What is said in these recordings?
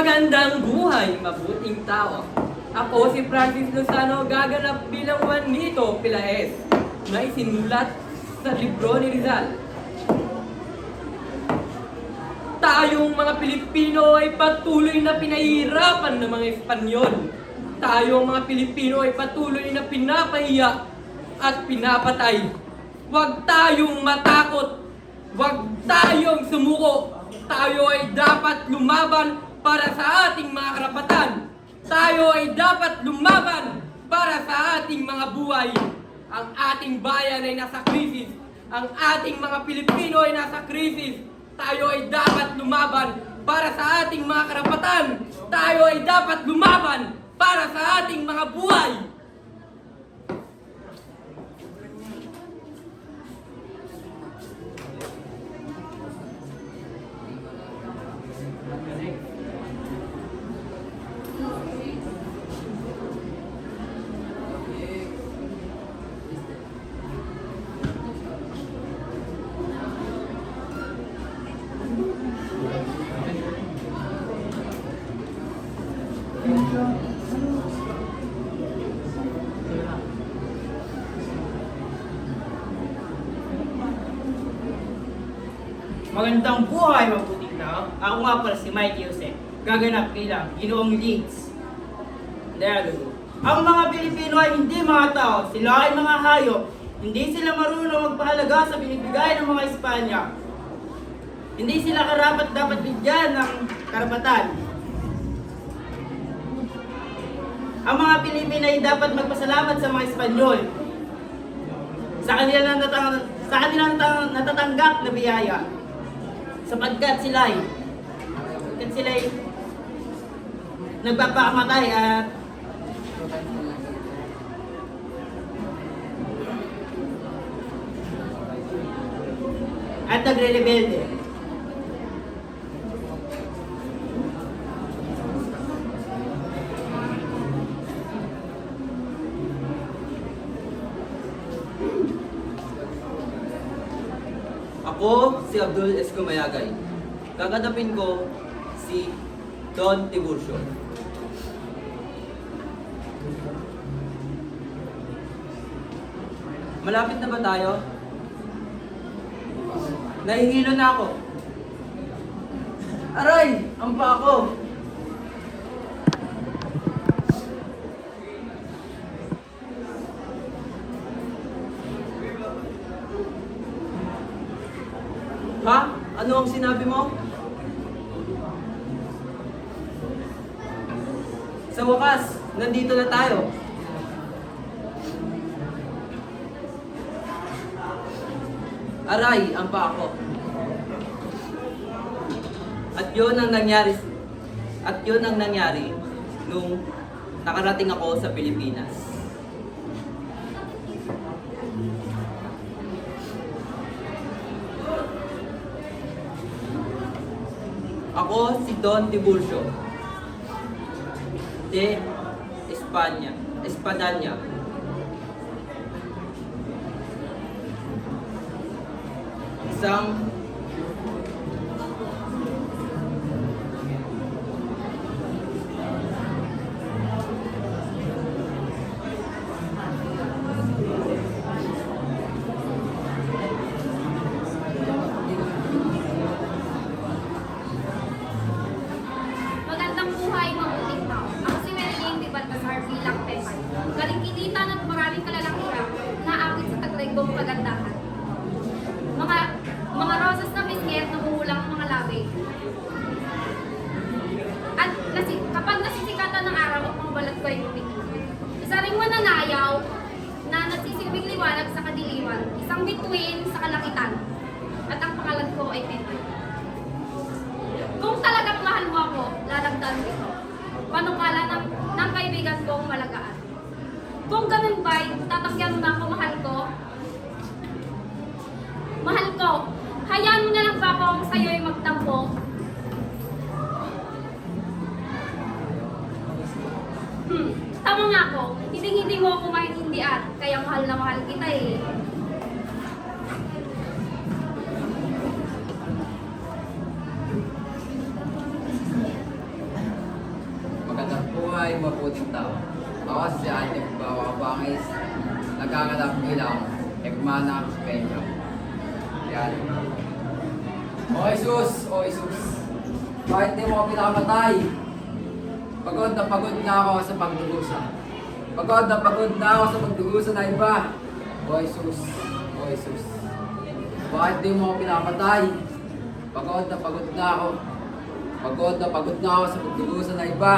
Magandang buhay, mabuting tao. Ako si Francis Lozano, gaganap bilang Juanito Pilaes na isinulat sa libro ni Rizal. Tayong mga Pilipino ay patuloy na pinahihirapan ng mga Espanyol. Tayong mga Pilipino ay patuloy na pinapahiya at pinapatay. Huwag tayong matakot. Huwag tayong sumuko. Tayo ay dapat lumaban para sa ating mga karapatan. Tayo ay dapat lumaban para sa ating mga buhay. Ang ating bayan ay nasa krisis. Ang ating mga Pilipino ay nasa krisis. Tayo ay dapat lumaban para sa ating mga karapatan. Tayo ay dapat lumaban para sa ating mga buhay. Magandang buhay, mabuting tao. Ako nga pala si Mike Jose, gaganap bilang Ginoong Leeds. Dialogo. Ang mga Pilipino ay hindi mga tao, sila ay mga hayop. Hindi sila marunong magpahalaga sa binibigay ng mga Espanya. Hindi sila karapat dapat bigyan ng karapatan. Ang mga Pilipino ay dapat magpasalamat sa mga Espanyol sa kanilang natatanggap na biyaya. Sapagkat sila'y nagpapakamatay at nagre-rebelde. Ako si Abdul Escomayagay. Kaganapin ko si Don Tiburcio. Malapit na ba tayo? Nahihilo na ako. Aray! Ang paa ko! Ha? Ano ang sinabi mo? Sa wakas, nandito na tayo. Aray, ang paa ko. At yun ang nangyari nung nakarating ako sa Pilipinas. Ako si Don Tiburcio de Espadanya. Isang galing kinitan at maraming kalalakihan na aabot sa taglaygong kagandahan. Mga rosas na misket na umuulang ang mga labi. At kapag nasisikatan ng araw at mga balat ko ay pumikit. Isa ring mananayaw na nagsisilbing liwanag sa kadiliman, isang bituin sa kalakitan, at ang pangalan ko ay Pepe. Kung talagang mahal mo ako, lalagdan mo ito. Panukala ng kaibigan kong malagaan. Kung ganun ba'y, tatakyan mo na ako, mahal ko? Mahal ko, hayaan mo na lang ba akong sa'yo'y magtampo? Tama nga ako, hindi mo ako maintindihan, kaya mahal na mahal kita eh. mabuting tao. Ako si Ate Bawabangis, nagkakalap bilang Ekmana Peña. Yan. O Jesus, bakit di mo ako pinakamatay? Pagod na ako sa pagdurusa. Pagod na ako sa pagdurusa na iba. O Jesus, bakit di mo ako pinakamatay? Pagod na ako. Pagod na ako sa pagdurusa na iba.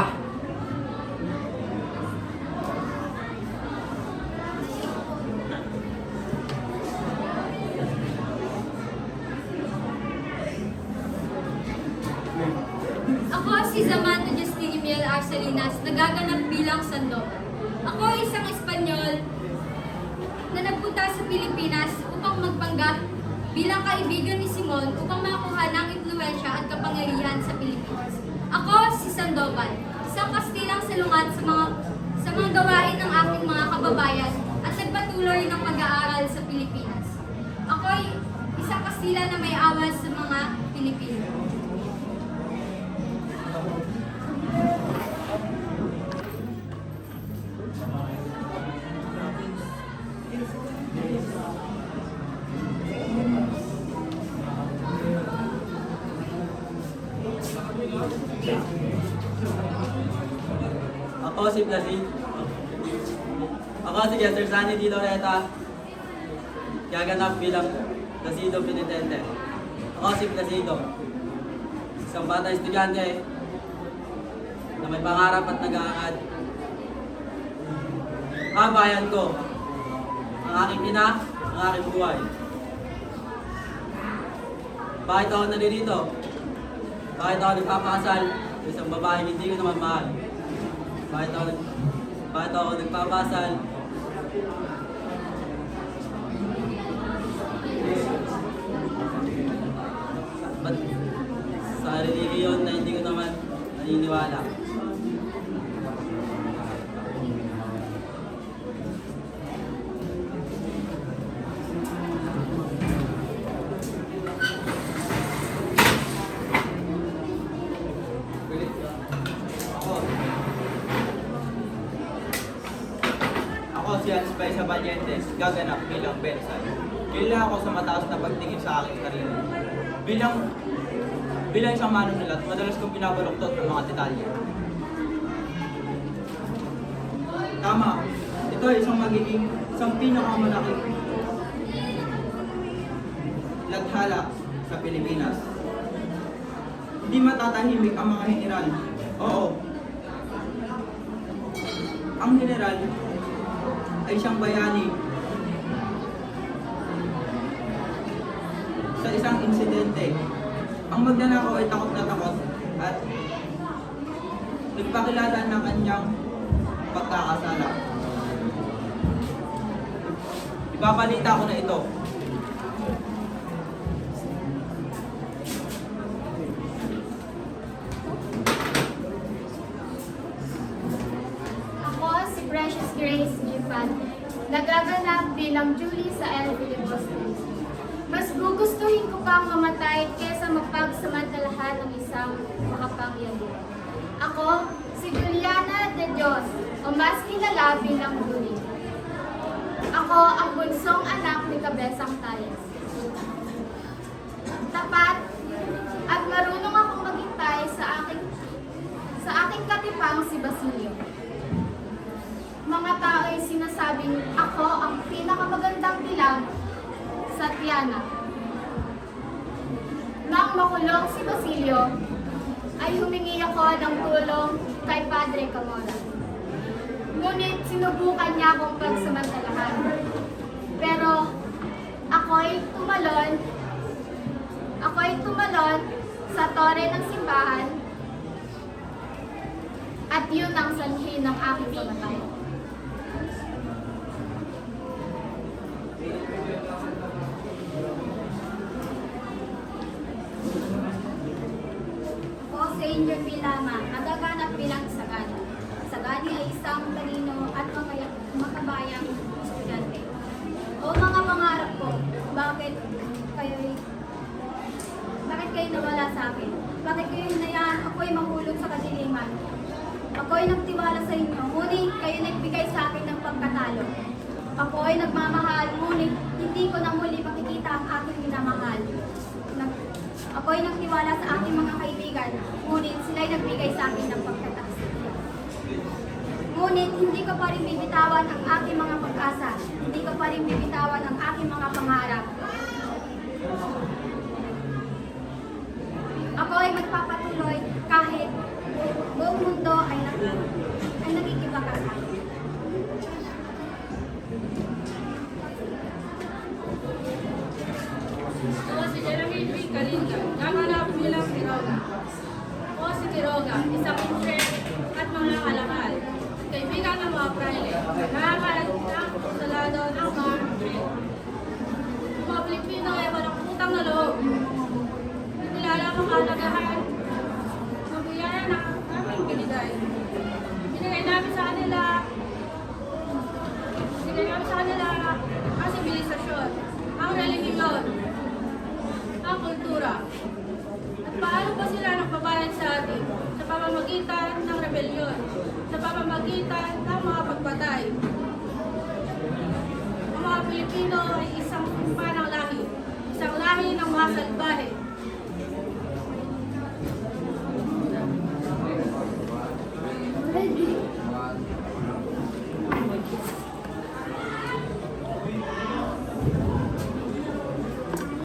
Ako si Zamanta Justine Miel Arcelinas, nagaganap bilang Sandoval. Ako ay isang Espanyol na nagpunta sa Pilipinas upang magpanggap bilang kaibigan ni Simon upang makuha ng impluwensya at kapangyarihan sa Pilipinas. Ako si Sandoval, isang Kastilang salungat sa mga gawain ng aking mga kababayan at nagpatuloy ng pag-aaral sa Pilipinas. Ako ay isang Kastila na may awa sa mga Pilipino. Ako si Placido. Ako si Chester Sunny Di Loreta. Gaganap bilang Placido Penitente. Ako si Placido. Isang batang estudyante na may pangarap at nag-aangad. Ang bayan ko, ang aking ina, ang aking buhay. Bakit ako naririto? Bakit ako nagpapakasal sa isang babaeng hindi ko naman mahal? Bakit ako nagpapasal? Ba't sa religiyon na hindi ko naman naniniwala? Ako si Anspesa Valientes, gaganap bilang Bensal. Kilala ako sa mataas na pagtingin sa aking sarili. Bilang isang manunulat, madalas kong pinabaluktot ng mga detalye. Tama, ito ay isang pinakamalaki lathala sa Pilipinas. Hindi matatahimik ang mga general. Oo. Ang general ay siyang bayani sa isang insidente. Ang magnanakaw ay takot na takot at nagpakilala ng kanyang pagkakasala. Ipabalita ko na ito. Ako si Precious Grace Gipan, nagaganap bilang Julie sa El Filibusters. Mas gugustuhin ko pang mamatay kesa mapagsamantalahan ng isang makapangyarihan. Ako, si Juliana de Dios, o mas kilala bilang Julie. Ako ang bunsong anak ni Kabesang Tayas. Tapat at marunong akong maghintay sa aking katipang si Basilio. Mga tao ay sinasabing ako ang pinakamagandang dilag sa Tiana. Nang makulong si Basilio, ay humingi ako ng tulong kay Padre Camora. Ngunit sinubukan niya akong pagsamantalahan. Pero ako'y tumalon sa tore ng simbahan at yun ang sanhi ng aking kamatayan. Ako si Angel Pilama, nagaganap bilang Sagani. Sagani ay isang talino at makabayang estudyante. O mga pangarap ko, bakit kayo nawala sa akin? Bakit kayo hinayaan ako'y mahulog sa kadiliman? Ako ay nagtiwala sa inyo, ngunit kayo nagbigay sa akin ng pagkatalo. Ako ay nagmamahal, ngunit hindi ko na muli makikita ang aking minamahal. Ako ay nagtiwala sa aking mga kaibigan, ngunit sila ay nagbigay sa akin ng pagkataas. Ngunit hindi ko pa rin bibitawan ang aking mga pag-asa, hindi ko pa rin bibitawan ang aking mga pangarap. Ako ay magpapatuloy kahit buong mundo ay nagkikibaka sa akin. Ako si Jeremy P. Kalinga, gaganap bilang Quiroga. Ako si Quiroga, isang insurance at mga kalakal. Kaibigan ng mga praile, nakakalat ng salado ng mga trail. Ang mga Pilipino ay walang utang na loob. Kilala ang kahalagahan. Mabuyanan ng aming binigay. Binigay namin sa kanila ang sibilisasyon, ang relihiyon, ang kultura. At paano ba sila nagbabayad sa atin? Sa pamamagitan ng rebelyon, sa pamamagitan ng mga pagpatay. Ang mga Pilipino ay isang panang lahi, isang lahi ng mga salbahe,